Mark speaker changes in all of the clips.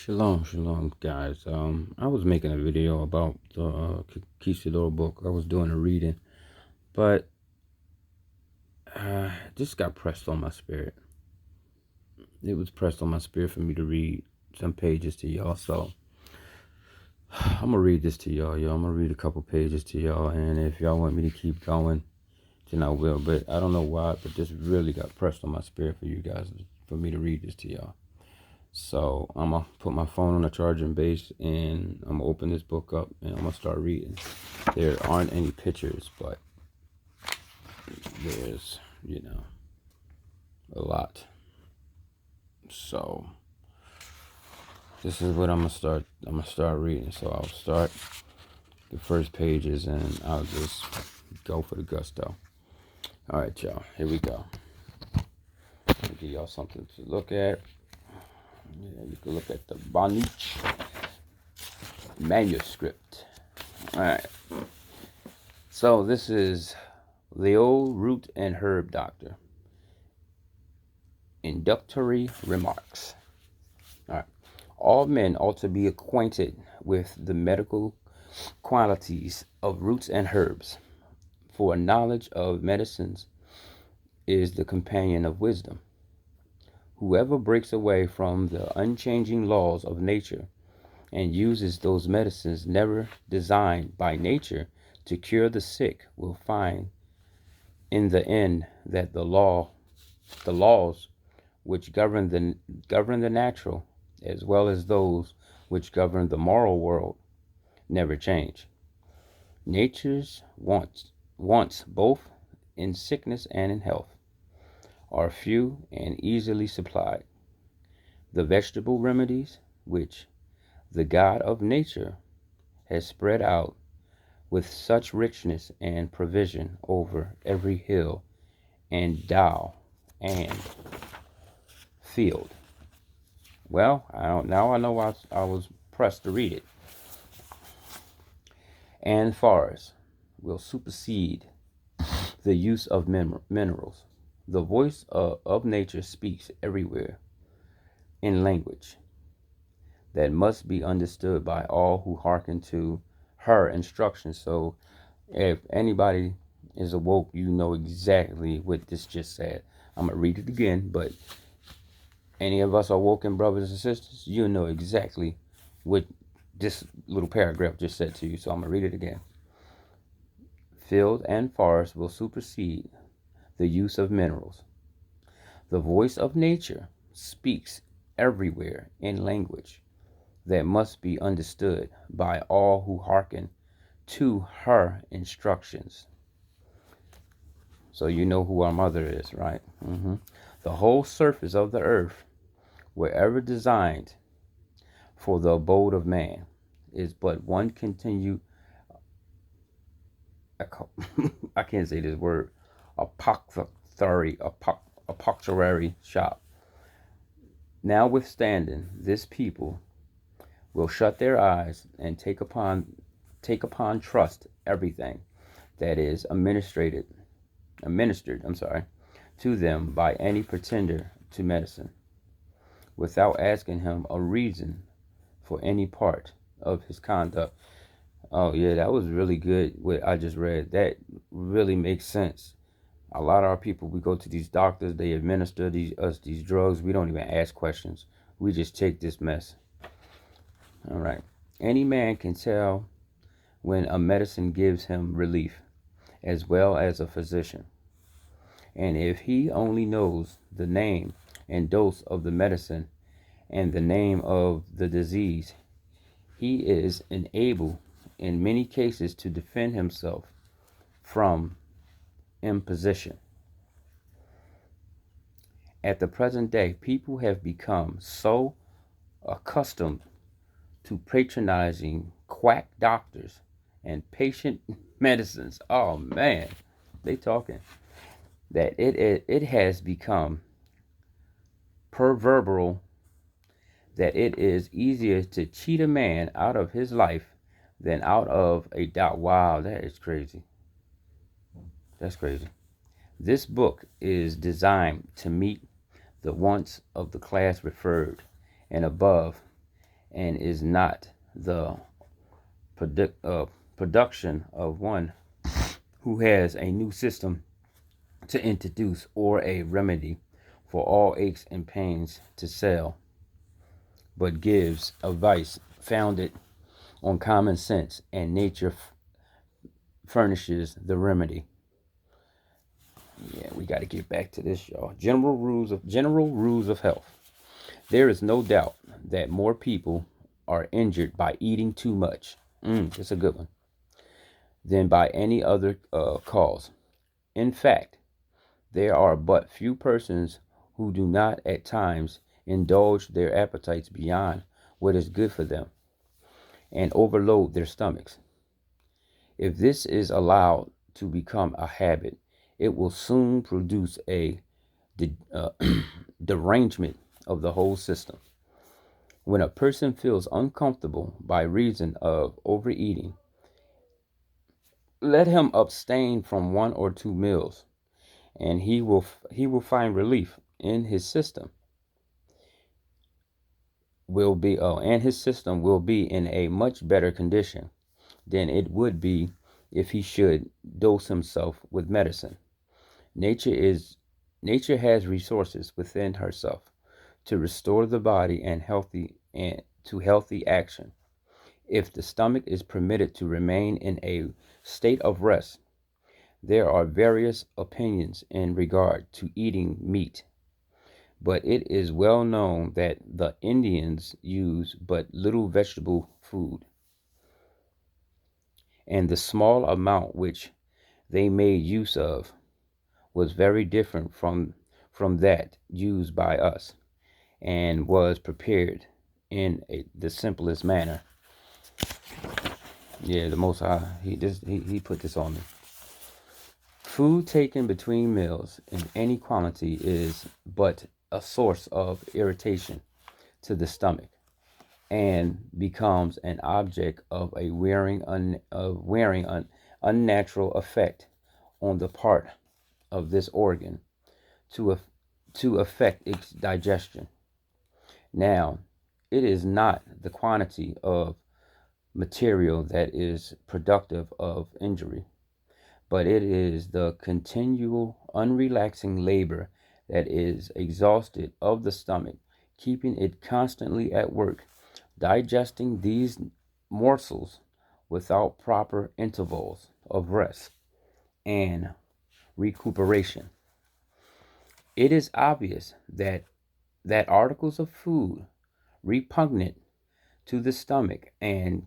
Speaker 1: Shalom, shalom, guys. I was making a video about the Conquistador book. I was doing a reading, but this got pressed on my spirit. It was pressed on my spirit for me to read some pages to y'all. So I'm gonna read this to y'all, I'm gonna read a couple pages to y'all, and if y'all want me to keep going, then I will. But I don't know why, but this really got pressed on my spirit for you guys, for me to read this to y'all. So I'm gonna put my phone on a charging base, and I'm gonna open this book up, and I'm gonna start reading. There aren't any pictures, but there's, a lot. So this is what I'm gonna start reading. So I'll start the first pages, and I'll just go for the gusto. All right, y'all. Here we go. I'll give y'all something to look at. Yeah, you can look at the Bonich manuscript. All right. So this is the old root and herb doctor. Introductory remarks. All right. All men ought to be acquainted with the medical qualities of roots and herbs, for a knowledge of medicines is the companion of wisdom. Whoever breaks away from the unchanging laws of nature and uses those medicines never designed by nature to cure the sick will find in the end that the laws which govern the natural as well as those which govern the moral world never change. Nature's wants both in sickness and in health are few and easily supplied. The vegetable remedies which the God of nature has spread out with such richness and provision over every hill and dow and field. Well, now I know I was pressed to read it. And forest will supersede the use of minerals. The voice of nature speaks everywhere in language that must be understood by all who hearken to her instructions. So if anybody is awoke, you know exactly what this just said. I'm going to read it again, but any of us awoken brothers and sisters, you know exactly what this little paragraph just said to you. So I'm going to read it again. Field and forest will supersede the use of minerals. The voice of nature speaks everywhere in language that must be understood by all who hearken to her instructions. So you know who our mother is, right? The whole surface of the earth, wherever designed for the abode of man, is but one continued, I can't say this word, apothecary shop. Notwithstanding, this people will shut their eyes and take upon trust everything that is administered to them by any pretender to medicine, without asking him a reason for any part of his conduct. Oh yeah, that was really good what I just read. That really makes sense. A lot of our people, we go to these doctors, they administer these drugs. We don't even ask questions. We just take this mess. All right. Any man can tell when a medicine gives him relief, as well as a physician. And if he only knows the name and dose of the medicine and the name of the disease, he is enabled in many cases to defend himself from imposition. At the present day, people have become so accustomed to patronizing quack doctors and patient medicines. Oh man, they talking. That it has become proverbial that it is easier to cheat a man out of his life than out of a doubt. Wow, that is crazy. That's crazy. This book is designed to meet the wants of the class referred and above, and is not the production of one who has a new system to introduce or a remedy for all aches and pains to sell, but gives advice founded on common sense, and nature furnishes the remedy. Yeah, we got to get back to this, y'all. General rules of health. There is no doubt that more people are injured by eating too much. That's a good one. Than by any other cause. In fact, there are but few persons who do not at times indulge their appetites beyond what is good for them and overload their stomachs. If this is allowed to become a habit, it will soon produce a uh, derangement of the whole system. When a person feels uncomfortable by reason of overeating, let him abstain from one or two meals, and he will find relief in his system. His system will be in a much better condition than it would be if he should dose himself with medicine. Nature is Nature has resources within herself to restore the body and to healthy action. If the stomach is permitted to remain in a state of rest, there are various opinions in regard to eating meat, but it is well known that the Indians use but little vegetable food, and the small amount which they made use of was very different from that used by us, and was prepared in the simplest manner. Yeah, the Most High, he put this on me. Food taken between meals in any quantity is but a source of irritation to the stomach, and becomes an object of a unnatural effect on the part of this organ to affect its digestion. Now, it is not the quantity of material that is productive of injury, but it is the continual, unrelaxing labor that is exhausted of the stomach, keeping it constantly at work, digesting these morsels without proper intervals of rest and recuperation. It is obvious that articles of food repugnant to the stomach and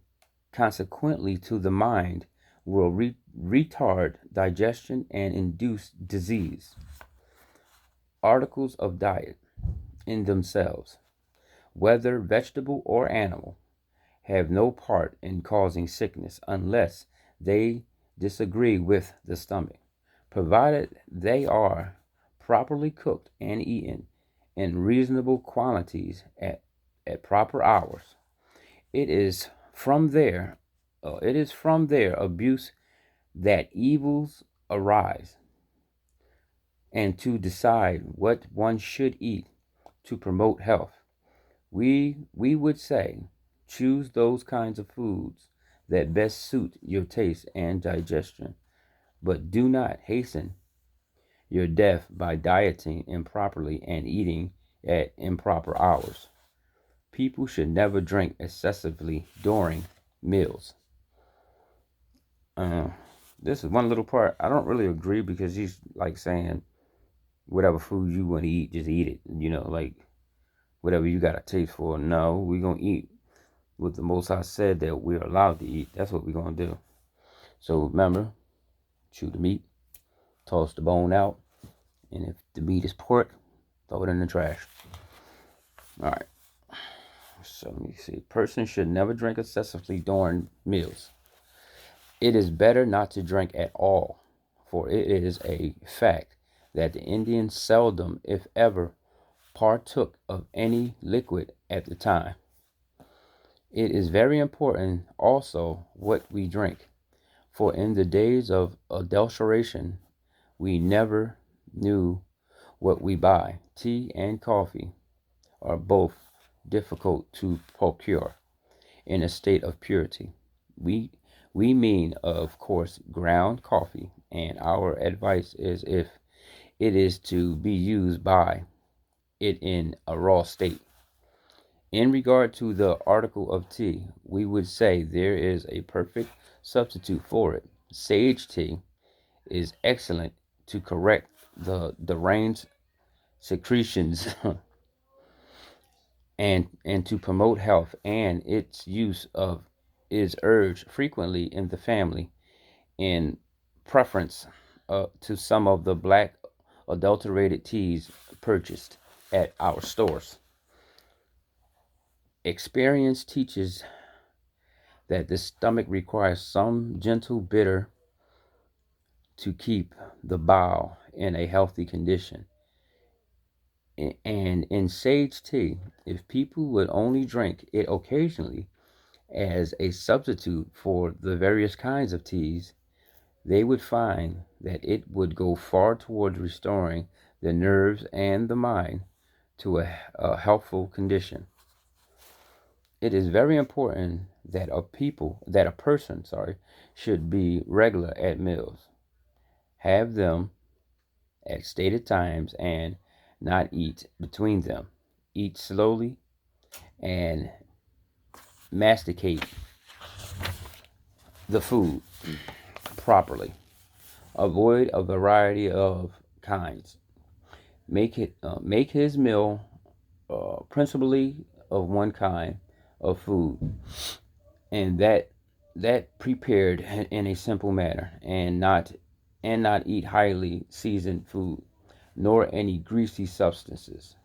Speaker 1: consequently to the mind will retard digestion and induce disease. Articles of diet in themselves, whether vegetable or animal, have no part in causing sickness unless they disagree with the stomach, provided they are properly cooked and eaten in reasonable quantities at proper hours. It is from their abuse that evils arise, and to decide what one should eat to promote health, we would say, choose those kinds of foods that best suit your taste and digestion, but do not hasten your death by dieting improperly and eating at improper hours. People should never drink excessively during meals. Uh, this is one little part I don't really agree, because he's like saying whatever food you want to eat, just eat it. Like whatever you got a taste for. No, we're going to eat what the Most High said that we're allowed to eat. That's what we're going to do. So remember, chew the meat, toss the bone out, and if the meat is pork, throw it in the trash. All right. So let me see. Person should never drink excessively during meals. It is better not to drink at all, for it is a fact that the Indians seldom, if ever, partook of any liquid at the time. It is very important also what we drink, for in the days of adulteration we never knew what we buy. Tea and coffee are both difficult to procure in a state of purity. We we mean, of course, ground coffee, and our advice is if it is to be used by it in a raw state. In regard to the article of tea, we would say there is a perfect substitute for it. Sage tea is excellent to correct the deranged secretions and to promote health, and its use of is urged frequently in the family in preference to some of the black adulterated teas purchased at our stores. Experience teaches that the stomach requires some gentle bitter to keep the bowel in a healthy condition. And in sage tea, if people would only drink it occasionally as a substitute for the various kinds of teas, they would find that it would go far towards restoring the nerves and the mind to a healthful condition. It is very important that a person, should be regular at meals. Have them at stated times and not eat between them. Eat slowly and masticate the food properly. Avoid a variety of kinds. Make his meal principally of one kind of food, and that prepared in a simple manner, and not eat highly seasoned food, nor any greasy substances,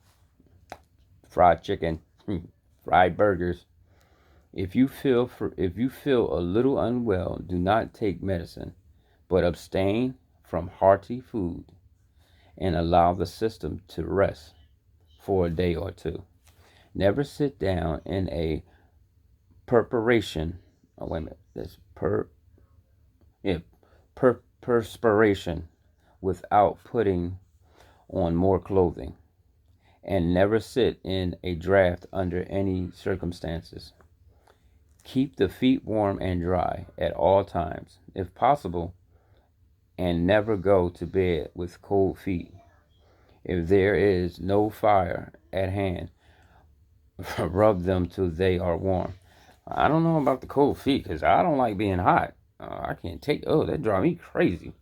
Speaker 1: fried chicken, fried burgers. If you feel a little unwell, do not take medicine, but abstain from hearty food and allow the system to rest for a day or two. Never sit down in a perspiration. Oh, wait a minute. That's yeah, perspiration without putting on more clothing. And never sit in a draft under any circumstances. Keep the feet warm and dry at all times, if possible, and never go to bed with cold feet. If there is no fire at hand, rub them till they are warm. I don't know about the cold feet because I don't like being hot. I can't take. Oh, that drive me crazy.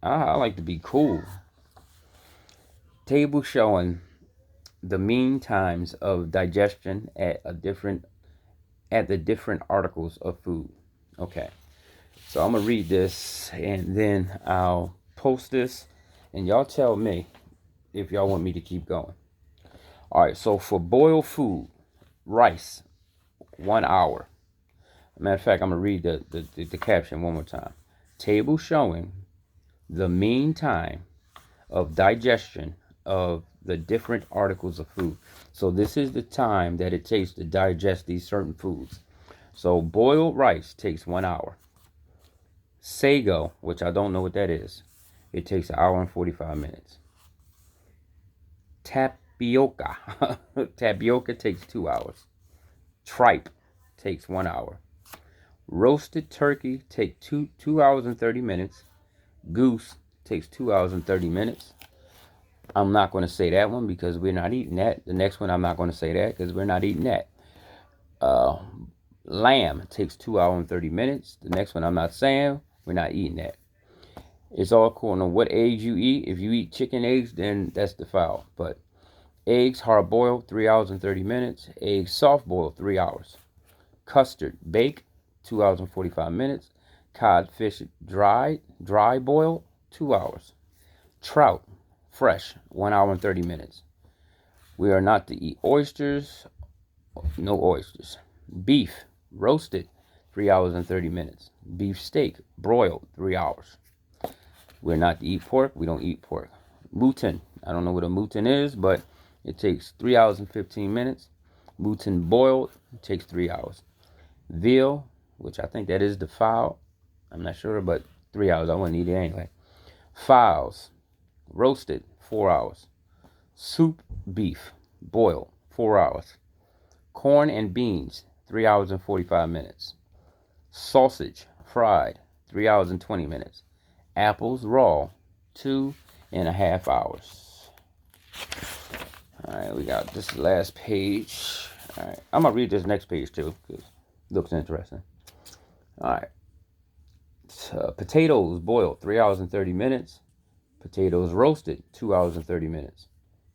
Speaker 1: I like to be cool. Table showing the mean times of digestion at the different articles of food. Okay, so I'm gonna read this and then I'll post this, and y'all tell me if y'all want me to keep going. All right, so for boiled food, rice, 1 hour. Matter of fact, I'm gonna read the caption one more time. Table showing the mean time of digestion of the different articles of food. So this is the time that it takes to digest these certain foods. So boiled rice takes 1 hour. Sago, which I don't know what that is, it takes 1 hour and 45 minutes. Tapioca, tapioca takes 2 hours. Tripe takes 1 hour. Roasted turkey takes two hours and 30 minutes. Goose takes 2 hours and 30 minutes. I'm not going to say that one because we're not eating that. The next one I'm not going to say that because we're not eating that. Uh, Lamb takes 2 hours and 30 minutes. The next one I'm not saying. We're not eating that. It's all according to what eggs you eat. If you eat chicken eggs, then that's defiled. But eggs hard boiled, 3 hours and 30 minutes. Eggs soft boiled, 3 hours. Custard bake, 2 hours and 45 minutes. Codfish dry boiled, 2 hours. Trout fresh, 1 hour and 30 minutes. We are not to eat oysters, no oysters. Beef roasted, 3 hours and 30 minutes. Beef steak broiled, 3 hours. We're not to eat pork, we don't eat pork. Mouton, I don't know what a mouton is, but it takes 3 hours and 15 minutes. Mouton boiled takes 3 hours. Veal, which I think that is the fowl, I'm not sure, but 3 hours. I wouldn't eat it anyway. Fowls, roasted, 4 hours. Soup beef, boiled, 4 hours. Corn and beans, 3 hours and 45 minutes. Sausage, fried, 3 hours and 20 minutes. Apples, raw, 2.5 hours. All right, we got this last page. All right, I'm going to read this next page too, because it looks interesting. All right. Potatoes boiled, 3 hours and 30 minutes. Potatoes roasted, 2 hours and 30 minutes.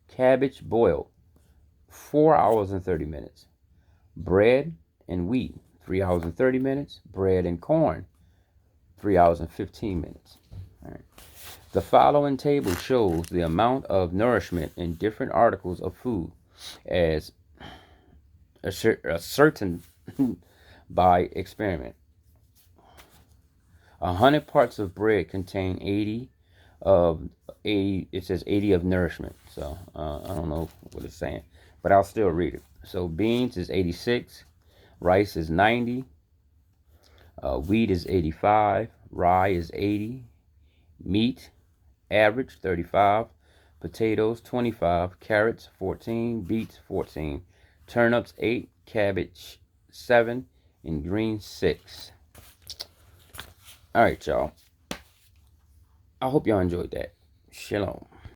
Speaker 1: Cabbage boiled, 4 hours and 30 minutes. Bread and wheat, 3 hours and 30 minutes. Bread and corn, 3 hours and 15 minutes. All right. The following table shows the amount of nourishment in different articles of food as ascertained by experiment. 100 parts of bread contain 80 of 80. It says 80 of nourishment. So I don't know what it's saying, but I'll still read it. So beans is 86, rice is 90, wheat is 85, rye is 80, meat average 35, potatoes 25, carrots 14, beets 14, turnips 8, cabbage 7, and greens 6. All right, y'all. I hope y'all enjoyed that. Shalom.